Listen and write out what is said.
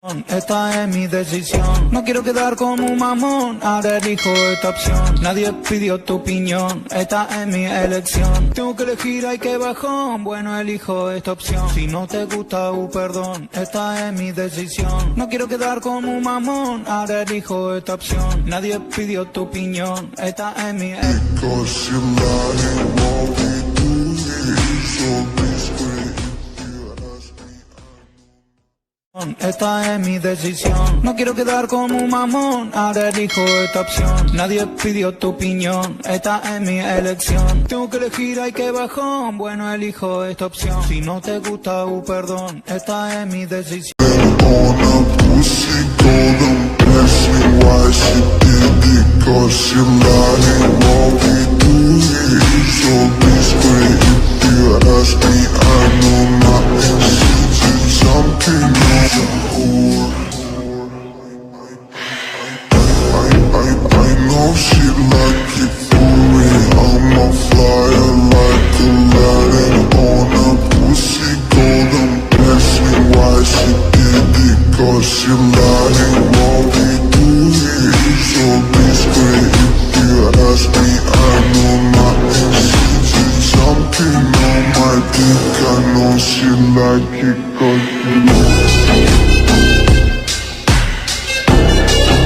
Esta es mi decisión, no quiero quedar como un mamón, ahora elijo esta opción. Nadie pidió tu opinión, esta es mi elección. Tengo que elegir, hay que bajón, bueno elijo esta opción. Si no te gusta, perdón, esta es mi decisión. No quiero quedar como un mamón, ahora elijo esta opción. Nadie pidió tu opinión, esta es mi elección. Esta es mi decisión, no quiero quedar como un mamón, ahora elijo esta opción. Nadie pidió tu opinión, esta es mi elección. Tengo que elegir, hay que bajón, bueno elijo esta opción. Si no te gusta, perdón, esta es mi decisión. I know she like it for me. I'm a flyer like Aladdin on a pussy golden blessing. Why she did it? Cause she lying. What we do here is so discreet. If you ask me, I know my answer. Something on my dick, I know she like it. Cause